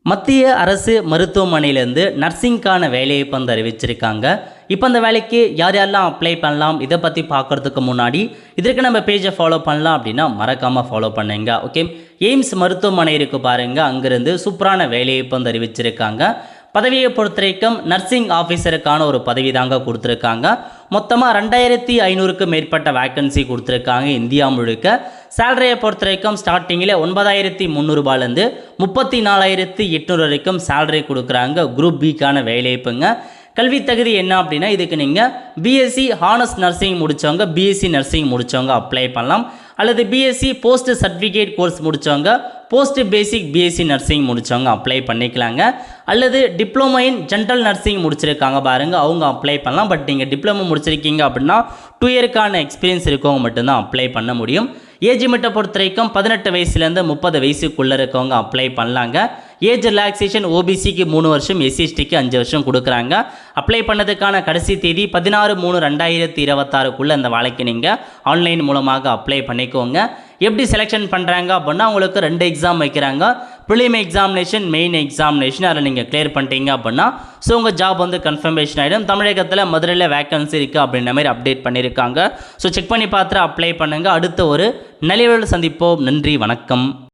மத்திய அரசு மருத்துவமனையிலேருந்து நர்சிங்க்கான வேலையை இப்போ வந்து அறிவிச்சிருக்காங்க. இப்போ அந்த வேலைக்கு யார் யாரெல்லாம் அப்ளை பண்ணலாம் இதை பற்றி பார்க்குறதுக்கு முன்னாடி இதற்கு நம்ம பேஜை ஃபாலோ பண்ணலாம் அப்படின்னா மறக்காமல் ஃபாலோ பண்ணுங்க. ஓகே, எய்ம்ஸ் மருத்துவமனை இருக்குது பாருங்கள், அங்கேருந்து சூப்பரான வேலையை இப்போ வந்து அறிவிச்சிருக்காங்க. பதவியை பொறுத்த வரைக்கும் நர்சிங் ஆஃபீஸருக்கான ஒரு பதவி தாங்க கொடுத்துருக்காங்க. மொத்தமாக 2500க்கு மேற்பட்ட வேக்கன்சி கொடுத்துருக்காங்க இந்தியா முழுக்க. சேலரியை பொறுத்த வரைக்கும் ஸ்டார்டிங்கில் 9300 34,800 வரைக்கும் சேலரி கொடுக்குறாங்க. குரூப் பிக்கான வேலைப்புங்க. கல்வி தகுதி என்ன அப்படின்னா இதுக்கு நீங்கள் பிஎஸ்சி ஹானர்ஸ் நர்சிங் முடித்தவங்க, பிஎஸ்சி நர்சிங் முடித்தவங்க அப்ளை பண்ணலாம். அல்லது பிஎஸ்சி போஸ்ட் சர்டிஃபிகேட் கோர்ஸ் முடித்தவங்க, போஸ்ட் பேசிக் பிஎஸ்சி நர்சிங் முடித்தவங்க அப்ளை பண்ணிக்கலாங்க. அல்லது டிப்ளமோ இன் ஜென்ரல் நர்சிங் முடிச்சிருக்காங்க பாருங்கள், அவங்க அப்ளை பண்ணலாம். பட் நீங்கள் டிப்ளமோ முடிச்சிருக்கீங்க அப்படின்னா 2 இயருக்கான எக்ஸ்பீரியன்ஸ் இருக்கவங்க மட்டும்தான் அப்ளை பண்ண முடியும். ஏஜ் லிமிட்டை பொறுத்த வரைக்கும் 18 வயசுலேருந்து 30 வயசுக்குள்ளே இருக்கவங்க அப்ளை பண்ணலாங்க. ஏஜ் ரிலாக்ஸேஷன் ஓபிசிக்கு 3 வருஷம், எஸ்சிஎஸ்டிக்கு 5 வருஷம் கொடுக்குறாங்க. அப்ளை பண்ணதுக்கான கடைசி தேதி 16/3/2026 அந்த வேலைக்கு நீங்கள் ஆன்லைன் மூலமாக அப்ளை பண்ணிக்கோங்க. எப்படி செலெக்ஷன் பண்ணுறாங்க அப்படின்னா உங்களுக்கு 2 எக்ஸாம் வைக்கிறாங்க. Prelim examination, main examination. அதில் நீங்கள் கிளியர் பண்ணிட்டீங்க அப்படின்னா ஸோ உங்கள் ஜாப் வந்து கன்ஃபர்மேஷன் ஆகிடும். தமிழகத்தில் மதுரையில் வேக்கன்சி இருக்குது அப்படின்ற மாதிரி அப்டேட் பண்ணியிருக்காங்க. ஸோ செக் பண்ணி பார்த்துட்டு அப்ளை பண்ணுங்கள். அடுத்த ஒரு நிலையில் சந்திப்போம். நன்றி, வணக்கம்.